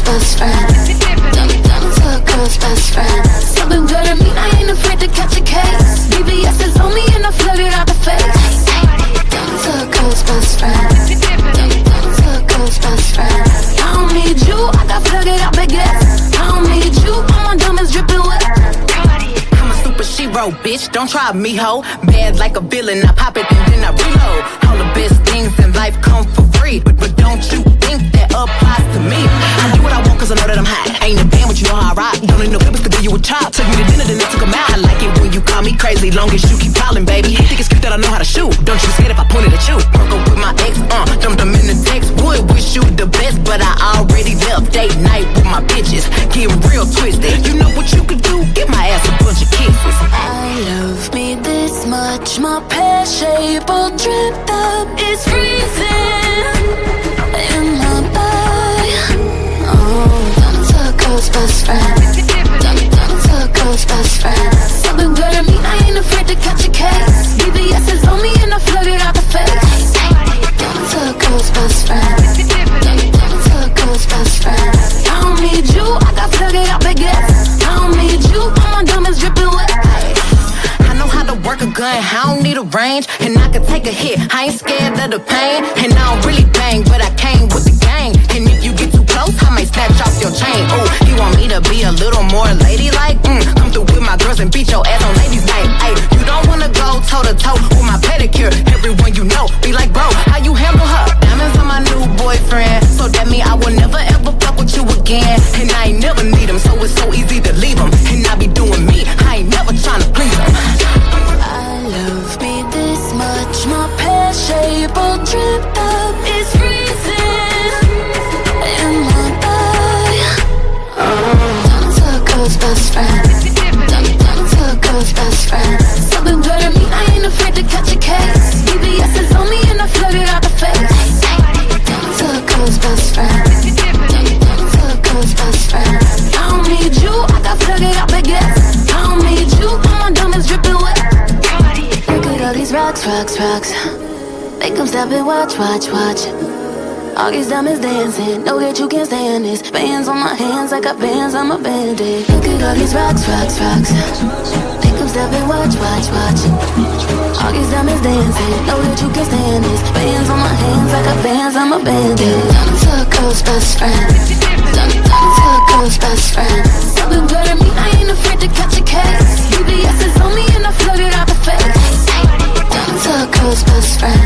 Best friend. Diamonds are a girl's best friend. Something good at me, I ain't afraid to catch a case. BBS is on me and I flood it out the face. Diamonds are a girl's best friend. Diamonds are a girl's best friend. I don't need you, I got flooded out baguettes. I don't need you, all my diamonds dripping wet. I'm a super shero, bitch, don't try me, ho. Bad like a villain, I pop it and then I reload. All the best things in life come for free, but don't you think that applies to me? I do what I want cause I know that I'm hot. I ain't a band, but you know how I rock. Don't need no papers to do you a chop. Took me to dinner, then I took 'em out. I like it when you call me crazy, long as you keep calling, baby. Think it's cute that I know how to shoot. Don't you be scared if I point it at you. Broke up with my ex, dumped them in the text. Would wish you the best, but I already left. Date night with my bitches, getting real twisted. You know what you could do? Give my ass a bunch of kisses. I love me this much, my pear shape all dripped up. It's freezing in my body. Oh, diamonds are a girl's best friend. Diamonds are a girl's best friend. Something good at me, I ain't afraid to catch a case. BBS is on me and I flood it out the face. Diamonds are a girl's best friend. Diamonds are a girl's best friend. I don't need you, I got flooded out baguettes. I don't need you, all my diamonds dripping wet. Work a gun, I don't need a range, and I can take a hit. I ain't scared of the pain, and I don't really bang, but I came with the gang. And if you get too close, I might snatch off your chain. Ooh, you want me to be a little more ladylike? Come through with my girls and beat your ass on ladies' night. Ay, you don't wanna go toe to toe with my pedicure. Everyone you know be like, bro, how you handle her? Diamonds on my new boyfriend, so that mean I will never ever fuck with you again. And I ain't never need him, so it's so easy to leave him. And I be doing me, I ain't never trying to please him. Love me this much, my pear shape all dripped up. It's freezing in my body. Oh, diamonds are a girl's best friend. Diamonds are a girl's best friend. Something good at me, I ain't afraid to catch a case. BBS is on me and I flood it out the face. Diamonds are a girl's best friend. Diamonds are a girl's best friend. I don't need you, I got flooded out baguettes. I don't need you, all my diamonds dripping wet. All these rocks, make them stop and watch. All these diamonds dancing, know that you can't stand this. Bands on my hands, I got bands on my bandit. Look at all these rocks, make them stop and watch. All these diamonds dancing, know that you can't stand this. Bands on my hands, I got bands on my bandit. Diamonds are a girl's best friend. Diamonds are a girl's best friend. Something good at me, I ain't afraid to catch a case. BBS is on me and I flood it out the face. Diamonds are a girl's best friend.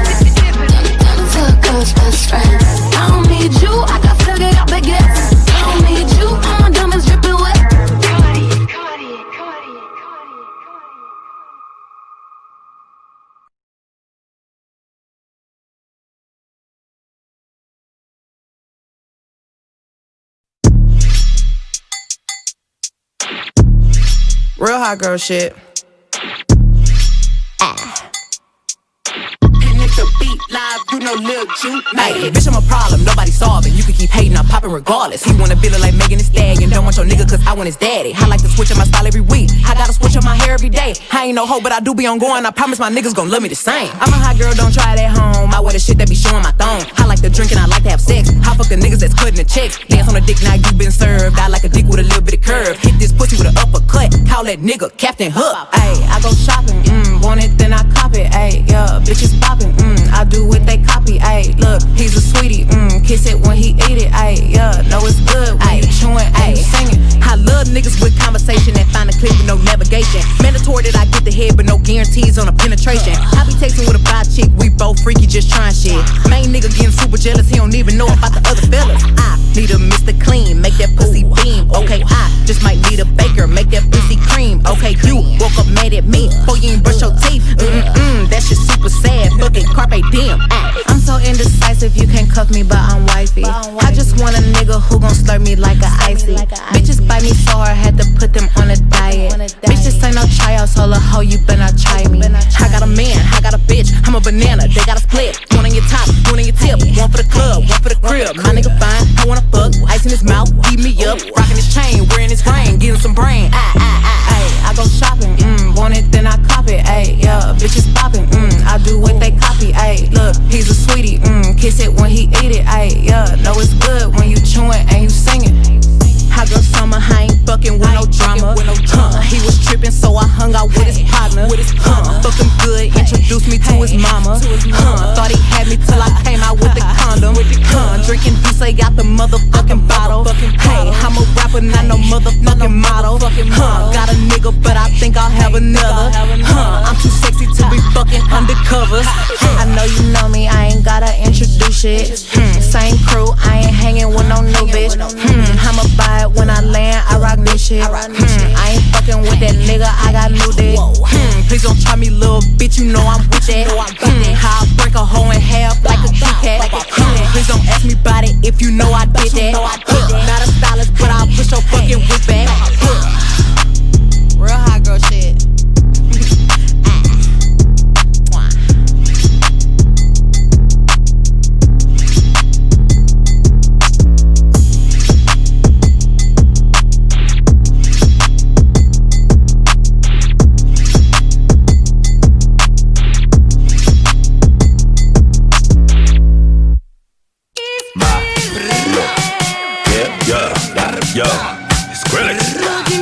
Diamonds are a girl's best friend. I don't need you, I got flooded out baguettes. I don't need you, all my diamonds dripping wet. Real hot girl shit. Live, you know, Lil Juke. Hey, bitch, I'm a problem, nobody solving. You can keep hating, I'm popping regardless. He wanna build it like Megan Thee Stallion. Don't want your nigga cause I want his daddy. I like to switch up my style every week. I gotta switch up my hair every day. I ain't no hoe, but I do be on going. I promise my niggas gon' love me the same. I'm a hot girl, don't try it at home. I wear the shit that be showing my thong. I like to drink and I like to have sex. I fuck the niggas that's cutting the checks. Dance on the dick, now you been served. I like a dick with a little bit of curve. Hit this pussy with an uppercut. Call that nigga Captain Hook. Ayy, I go shopping, want it, then I cop it. Ayy, yeah, bitches popping, I do what they copy. Ayy, look, he's a sweetie, kiss it when he eat it. Ayy, yeah, know it's good when you chewing, ayy, singing. I love niggas with conversation and find a clip with no navigation. Mandatory that I get the head, but no guarantees on a penetration. I be texting with a bi chick, we both freaky, just trying shit. Main nigga getting super jealous, he don't even know about the other fellas. I need a Mr. Clean, make that pussy beam. Okay, I just might need a baker, make that pussy cream. Okay, you woke up mad at me, before you ain't brush your teeth. That shit super sad, fucking carpe diem. I'm so indecisive, you can't cuff me, but I'm wifey. I just want a nigga who gon' slurp me like a icy. Bitches bite me so hard, had to put them on a diet. Bitch, this ain't no tryouts, hold a hoe, you better not try me. I got a man, I got a bitch, I'm a banana, they gotta split. One on your top, one on your tip. One for the club, one for the crib. My nigga fine, I wanna fuck. Ice in his mouth, heat me up. Rockin' his chain, wearing his ring, getting some brain. I go shopping, want it, then I cop it. Ayy, yeah, bitches bopping, I do what they copy. Ayy, look, he's a sweetie, kiss it when he eat it. Ayy, yeah, know it's good when you chewing and you singing. Hot girl summer, I ain't fucking with no drama. He was tripping, so I hung out with his partner. Fuck him good, introduced me to his mama. Thought he had me till I came out with the condom. Drinking Douce out the motherfucking bottle. Hey, I'm a rapper, not no motherfucking model. Got a nigga, but I think I'll have another. I'm too sexy to be fucking undercover. I know you know me, I ain't gotta introduce shit. Same crew, I ain't hanging with no new bitch. I'ma buy it when I land, I rock new shit. I ain't fucking with that nigga, I got new dick. Please don't try me, little bitch, you know I'm with that. How I break a hoe in half like a Kit Kat. Please don't ask me about it if you know I did that. Not a stylist, but I'll push your fucking whip back. Real hot girl shit. Yo, Skrillex,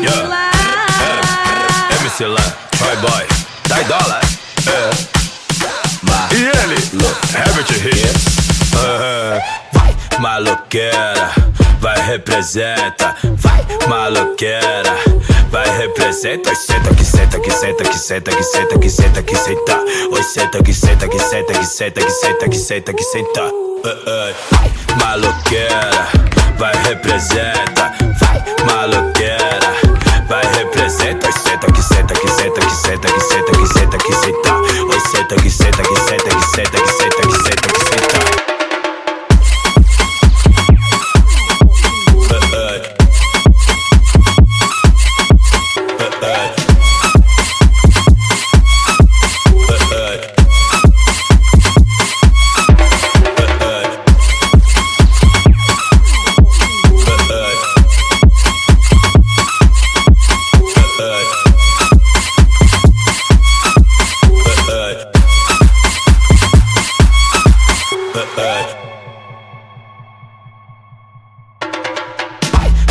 yo, MC Lan, Troy Boy, dai dólar, e ele, Herbert Hits, vai maloqueira, vai representa, vai maloqueira, vai representa, senta que senta que senta que senta que senta que senta que senta, oi senta que senta que senta que senta que senta que senta que senta, vai maloqueira, vai representa, vai maloqueira, vai representa, senta que senta que senta que senta que senta que senta que senta, oi senta que senta que senta que senta que senta que senta que senta.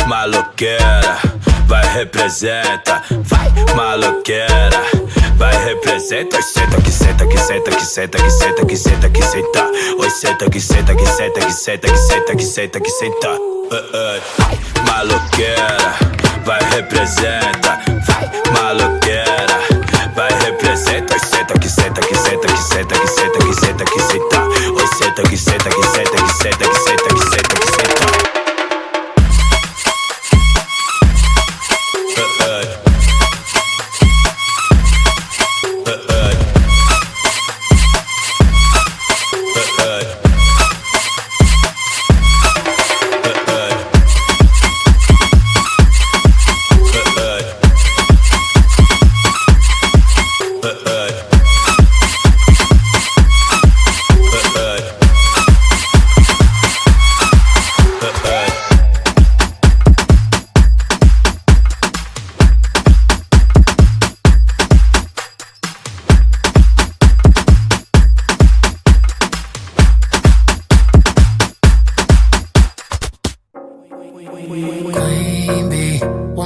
Maloqueira, vai representa, vai maloqueira, vai representa, senta que senta que senta que senta que senta que senta que senta, oi senta que senta que senta que senta que senta que senta que senta, vai maloqueira, vai representa, vai maloqueira, vai representa, senta que senta que senta que senta que senta que senta que senta, oi senta que senta que senta que senta que senta que senta que senta.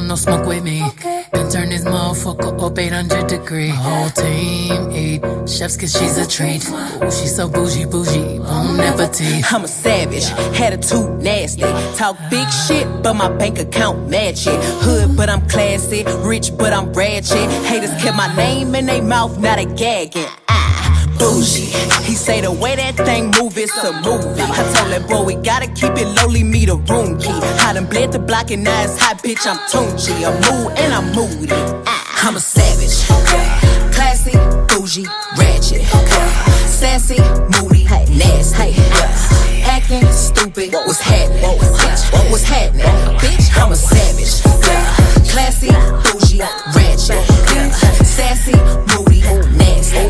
No smoke with me. Then turn this motherfucker up 800 degrees. My whole team eat chefs cause she's a treat. Ooh, she's so bougie, bougie, bon appetit. I'm a savage, attitude nasty. Talk big shit, but my bank account match it. Hood, but I'm classy. Rich, but I'm ratchet. Haters kept my name in their mouth, now they gagging. Bougie, he say the way that thing move, it's a movie. I told that boy we gotta keep it lowly, me the room key. I done bled the block and now it's hot, bitch, I'm Tunchi. I'm mood and I'm moody. I'm a savage, classy, bougie, ratchet, sassy, moody, nasty, acting stupid. What's happening? What's happening? Bitch, I'm a savage, classy, bougie, ratchet, sassy, moody, nasty,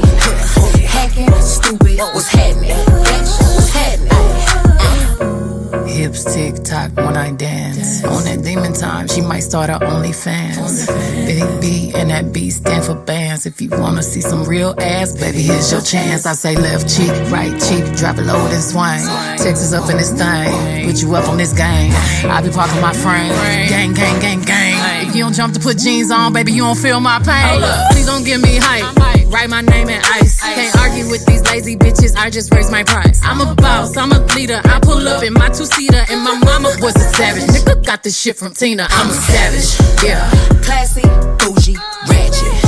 hacking, stupid. What's happening? What's happening? Hips tick-tock when I dance. On that demon time, she might start her OnlyFans. Big B and that B stand for bands. If you wanna see some real ass, baby, here's your chance. I say left cheek, right cheek, drop it low and swing. Texas up in this thing, put you up on this game. I be parking my frame, gang, gang, gang, gang. If you don't jump to put jeans on, baby, you don't feel my pain. Please don't give me hype, write my name in ice. Can't argue with these lazy bitches, I just raise my price. I'm a boss, I'm a leader, I pull up in my two-seater, and my mama was a savage. Nigga got this shit from Tina, I'm a savage, yeah. Classy, bougie, ratchet.